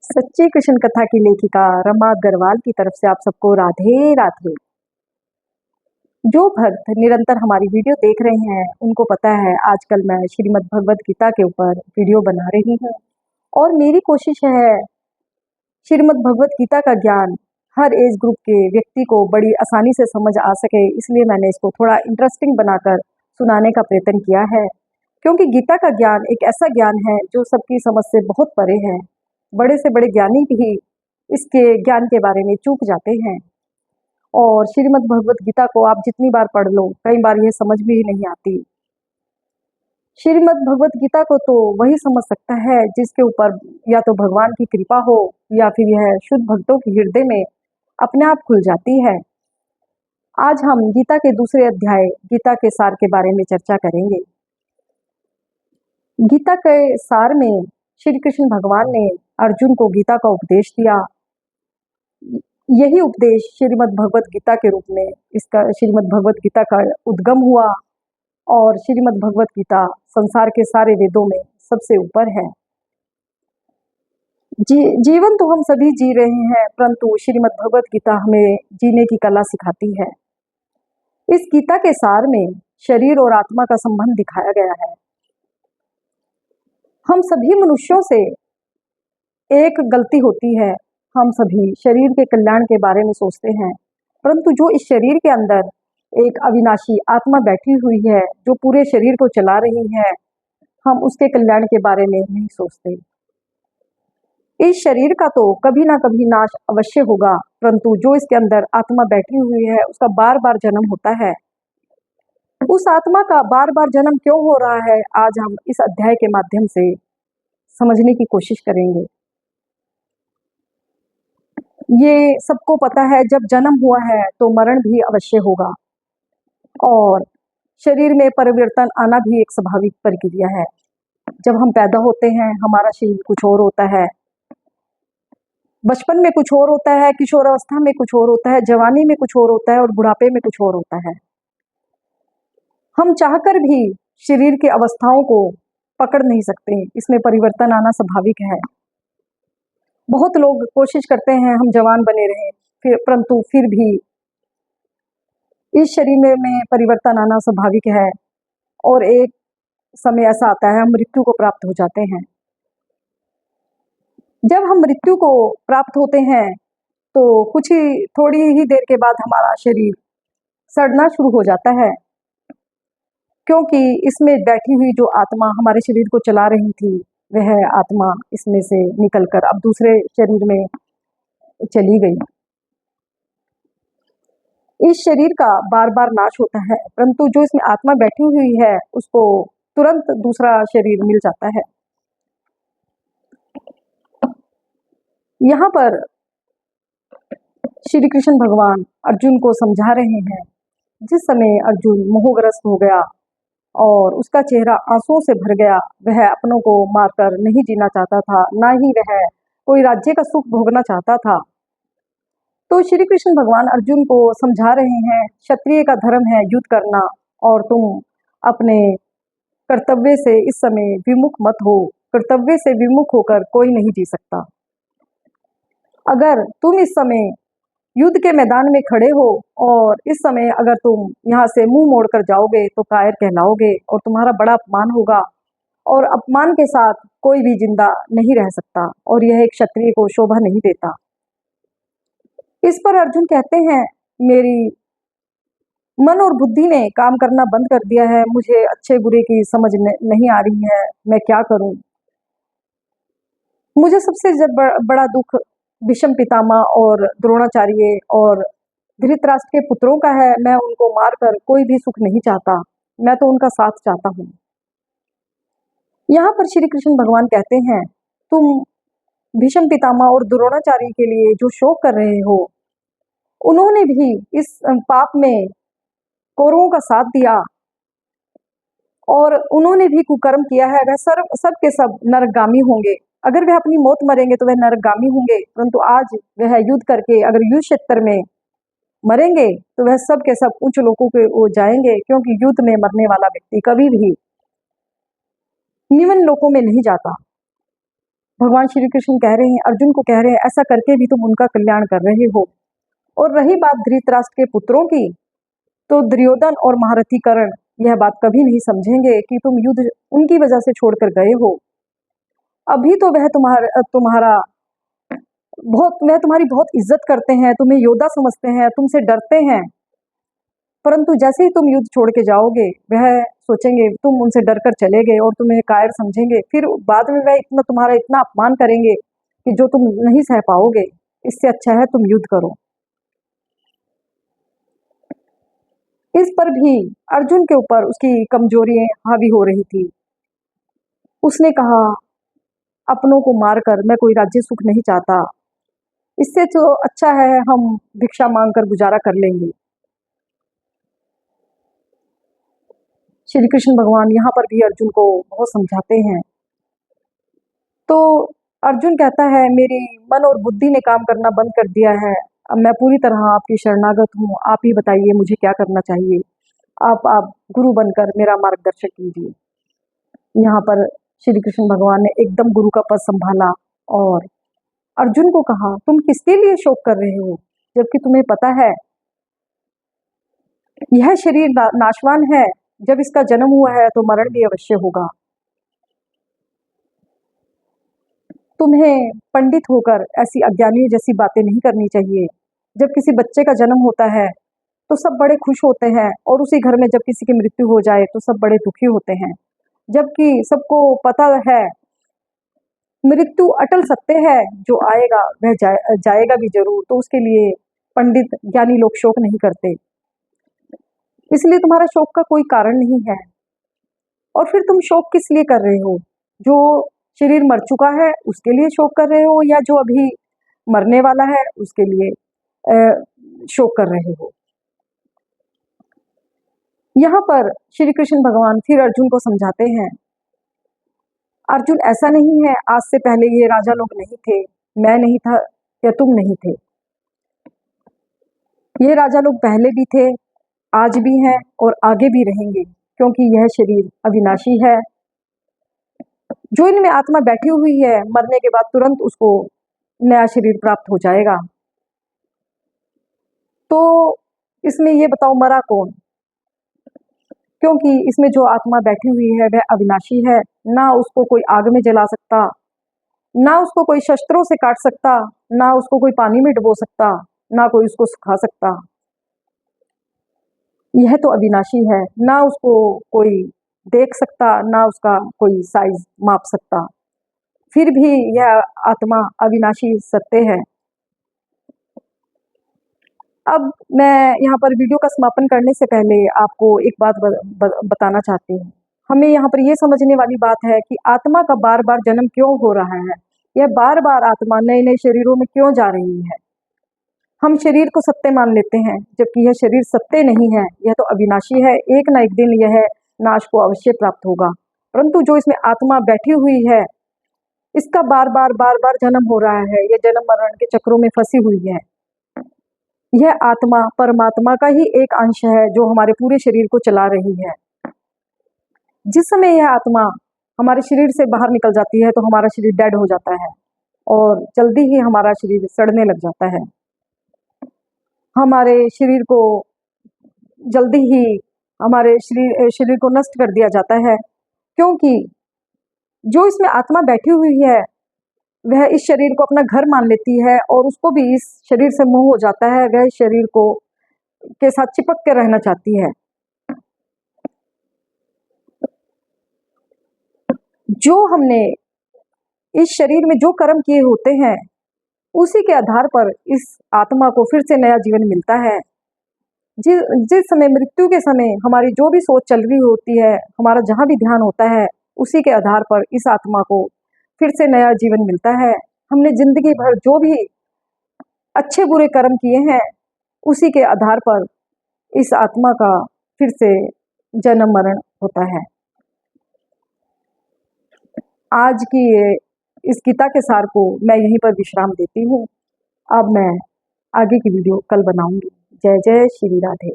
सच्ची कृष्ण कथा की लेखिका रमा अग्रवाल की तरफ से आप सबको राधे राधे। जो भक्त निरंतर हमारी वीडियो देख रहे हैं उनको पता है आजकल मैं श्रीमद् भगवत गीता के ऊपर वीडियो बना रही हूँ और मेरी कोशिश है श्रीमद् भगवत गीता का ज्ञान हर एज ग्रुप के व्यक्ति को बड़ी आसानी से समझ आ सके, इसलिए मैंने इसको थोड़ा इंटरेस्टिंग बनाकर सुनाने का प्रयत्न किया है। क्योंकि गीता का ज्ञान एक ऐसा ज्ञान है जो सबकी समझ से बहुत परे है। बड़े से बड़े ज्ञानी भी इसके ज्ञान के बारे में चूक जाते हैं और श्रीमद् भगवत गीता को आप जितनी बार पढ़ लो कई बार यह समझ भी नहीं आती। श्रीमद् भगवत गीता को तो वही समझ सकता है जिसके ऊपर या तो भगवान की कृपा हो या फिर यह शुद्ध भक्तों के हृदय में अपने आप खुल जाती है। आज हम गीता के दूसरे अध्याय गीता के सार के बारे में चर्चा करेंगे। गीता के सार में श्री कृष्ण भगवान ने अर्जुन को गीता का उपदेश दिया। यही उपदेश श्रीमद् भगवत गीता के रूप में इसका श्रीमद् भगवत गीता का उद्गम हुआ और श्रीमद् भगवत गीता संसार के सारे वेदों में सबसे ऊपर है। जीवन तो हम सभी जी रहे हैं, परंतु श्रीमद् भगवत गीता हमें जीने की कला सिखाती है। इस गीता के सार में शरीर और आत्मा का संबंध दिखाया गया है। हम सभी मनुष्यों से एक गलती होती है, हम सभी शरीर के कल्याण के बारे में सोचते हैं, परंतु जो इस शरीर के अंदर एक अविनाशी आत्मा बैठी हुई है जो पूरे शरीर को चला रही है, हम उसके कल्याण के बारे में नहीं सोचते। इस शरीर का तो कभी ना कभी नाश अवश्य होगा, परंतु जो इसके अंदर आत्मा बैठी हुई है उसका बार बार जन्म होता है। उस आत्मा का बार बार जन्म क्यों हो रहा है, आज हम इस अध्याय के माध्यम से समझने की कोशिश करेंगे। ये सबको पता है, जब जन्म हुआ है तो मरण भी अवश्य होगा और शरीर में परिवर्तन आना भी एक स्वाभाविक प्रक्रिया है। जब हम पैदा होते हैं हमारा शरीर कुछ और होता है, बचपन में कुछ और होता है, किशोरावस्था में कुछ और होता है, जवानी में कुछ और होता है और बुढ़ापे में कुछ और होता है। हम चाहकर भी शरीर की अवस्थाओं को पकड़ नहीं सकते, इसमें परिवर्तन आना स्वाभाविक है। बहुत लोग कोशिश करते हैं हम जवान बने रहें, परंतु फिर भी इस शरीर में परिवर्तन आना स्वाभाविक है और एक समय ऐसा आता है हम मृत्यु को प्राप्त हो जाते हैं। जब हम मृत्यु को प्राप्त होते हैं तो कुछ ही थोड़ी ही देर के बाद हमारा शरीर सड़ना शुरू हो जाता है, क्योंकि इसमें बैठी हुई जो आत्मा हमारे शरीर को चला रही थी वह आत्मा इसमें से निकलकर अब दूसरे शरीर में चली गई। इस शरीर का बार बार नाश होता है, परंतु जो इसमें आत्मा बैठी हुई है उसको तुरंत दूसरा शरीर मिल जाता है। यहाँ पर श्री कृष्ण भगवान अर्जुन को समझा रहे हैं। जिस समय अर्जुन मोहग्रस्त हो गया और उसका चेहरा आंसुओं से भर गया, वह अपनों को मारकर नहीं जीना चाहता था, ना ही वह कोई राज्य का सुख भोगना चाहता था। तो श्री कृष्ण भगवान अर्जुन को समझा रहे हैं, क्षत्रिय का धर्म है युद्ध करना और तुम अपने कर्तव्य से इस समय विमुख मत हो। कर्तव्य से विमुख होकर कोई नहीं जी सकता। अगर तुम इस समय युद्ध के मैदान में खड़े हो और इस समय अगर तुम यहाँ से मुंह मोड़कर जाओगे तो कायर कहलाओगे और तुम्हारा बड़ा अपमान होगा और अपमान के साथ कोई भी जिंदा नहीं रह सकता और यह एक क्षत्रिय को शोभा नहीं देता। इस पर अर्जुन कहते हैं, मेरी मन और बुद्धि ने काम करना बंद कर दिया है, मुझे अच्छे बुरे की समझ नहीं आ रही है, मैं क्या करूं। मुझे सबसे बड़ा दुख भीष्म पितामह और द्रोणाचार्य और धृतराष्ट्र के पुत्रों का है। मैं उनको मारकर कोई भी सुख नहीं चाहता, मैं तो उनका साथ चाहता हूँ। यहाँ पर श्री कृष्ण भगवान कहते हैं, तुम भीष्म पितामह और द्रोणाचार्य के लिए जो शोक कर रहे हो, उन्होंने भी इस पाप में कौरवों का साथ दिया और उन्होंने भी कुकर्म किया है। वह सब के सब नरकगामी होंगे। अगर वह अपनी मौत मरेंगे तो वह नरकगामी होंगे, परंतु आज वह युद्ध करके अगर युद्ध क्षेत्र में मरेंगे तो वह सब के सब उच्च लोकों के वो जाएंगे, क्योंकि युद्ध में मरने वाला व्यक्ति कभी भी निम्न लोकों में नहीं जाता। भगवान श्री कृष्ण कह रहे हैं, अर्जुन को कह रहे हैं, ऐसा करके भी तुम उनका कल्याण कर रहे हो। और रही बात धृतराष्ट्र के पुत्रों की, तो दुर्योधन और महारथी कर्ण यह बात कभी नहीं समझेंगे कि तुम युद्ध उनकी वजह से छोड़कर गए हो। अभी तो वह तुम्हारी बहुत इज्जत करते हैं, तुम्हें योद्धा समझते हैं, तुमसे डरते हैं, परंतु जैसे ही तुम युद्ध छोड़ के जाओगे वह सोचेंगे तुम उनसे डर कर चले गए और तुम्हें कायर समझेंगे। फिर बाद में वह तुम्हारा इतना अपमान करेंगे कि जो तुम नहीं सह पाओगे। इससे अच्छा है तुम युद्ध करो। इस पर भी अर्जुन के ऊपर उसकी कमजोरियां हावी हो रही थी। उसने कहा, अपनों को मारकर मैं कोई राज्य सुख नहीं चाहता, इससे तो अच्छा है हम भिक्षा मांगकर गुजारा कर लेंगे। श्री कृष्ण भगवान यहाँ पर भी अर्जुन को बहुत समझाते हैं। तो अर्जुन कहता है, मेरी मन और बुद्धि ने काम करना बंद कर दिया है, अब मैं पूरी तरह आपकी शरणागत हूँ। आप ही बताइए मुझे क्या करना चाहिए। आप गुरु बनकर मेरा मार्गदर्शन कीजिए। यहाँ पर श्री कृष्ण भगवान ने एकदम गुरु का पद संभाला और अर्जुन को कहा, तुम किसके लिए शोक कर रहे हो, जबकि तुम्हें पता है यह शरीर नाशवान है। जब इसका जन्म हुआ है तो मरण भी अवश्य होगा। तुम्हें पंडित होकर ऐसी अज्ञानियों जैसी बातें नहीं करनी चाहिए। जब किसी बच्चे का जन्म होता है तो सब बड़े खुश होते हैं, और उसी घर में जब किसी की मृत्यु हो जाए तो सब बड़े दुखी होते हैं, जबकि सबको पता है मृत्यु अटल सत्य है, जो आएगा वह जाएगा भी जरूर। तो उसके लिए पंडित ज्ञानी लोग शोक नहीं करते, इसलिए तुम्हारा शोक का कोई कारण नहीं है। और फिर तुम शोक किस लिए कर रहे हो? जो शरीर मर चुका है उसके लिए शोक कर रहे हो, या जो अभी मरने वाला है उसके लिए शोक कर रहे हो? यहाँ पर श्री कृष्ण भगवान फिर अर्जुन को समझाते हैं, अर्जुन ऐसा नहीं है, आज से पहले ये राजा लोग नहीं थे, मैं नहीं था या तुम नहीं थे। ये राजा लोग पहले भी थे, आज भी हैं और आगे भी रहेंगे, क्योंकि यह शरीर अविनाशी है। जो इनमें आत्मा बैठी हुई है, मरने के बाद तुरंत उसको नया शरीर प्राप्त हो जाएगा। तो इसमें ये बताओ, मरा कौन? क्योंकि इसमें जो आत्मा बैठी हुई है वह अविनाशी है, ना उसको कोई आग में जला सकता, ना उसको कोई शस्त्रों से काट सकता, ना उसको कोई पानी में डुबो सकता, ना कोई उसको सुखा सकता। यह तो अविनाशी है, ना उसको कोई देख सकता, ना उसका कोई साइज माप सकता। फिर भी यह आत्मा अविनाशी सत्य है। अब मैं यहाँ पर वीडियो का समापन करने से पहले आपको एक बात बताना चाहती हूँ। हमें यहाँ पर यह समझने वाली बात है कि आत्मा का बार बार जन्म क्यों हो रहा है, यह बार बार आत्मा नए नए शरीरों में क्यों जा रही है। हम शरीर को सत्य मान लेते हैं, जबकि यह शरीर सत्य नहीं है, यह तो अविनाशी है। एक ना एक दिन यह नाश को अवश्य प्राप्त होगा, परंतु जो इसमें आत्मा बैठी हुई है इसका बार बार जन्म हो रहा है, यह जन्म मरण के चक्रों में फंसी हुई है। यह आत्मा परमात्मा का ही एक अंश है जो हमारे पूरे शरीर को चला रही है। जिस समय यह आत्मा हमारे शरीर से बाहर निकल जाती है तो हमारा शरीर डेड हो जाता है और जल्दी ही हमारा शरीर सड़ने लग जाता है। हमारे शरीर को जल्दी ही हमारे शरीर को नष्ट कर दिया जाता है, क्योंकि जो इसमें आत्मा बैठी हुई है वह इस शरीर को अपना घर मान लेती है और उसको भी इस शरीर से मोह हो जाता है। वह शरीर को के साथ चिपक के रहना चाहती है। जो हमने इस शरीर में जो कर्म किए होते हैं उसी के आधार पर इस आत्मा को फिर से नया जीवन मिलता है। जिस समय मृत्यु के समय हमारी जो भी सोच चल रही होती है, हमारा जहाँ भी ध्यान होता है, उसी के आधार पर इस आत्मा को फिर से नया जीवन मिलता है। हमने जिंदगी भर जो भी अच्छे बुरे कर्म किए हैं उसी के आधार पर इस आत्मा का फिर से जन्म मरण होता है। आज की इस गीता के सार को मैं यहीं पर विश्राम देती हूँ। अब मैं आगे की वीडियो कल बनाऊंगी। जय जय श्री राधे।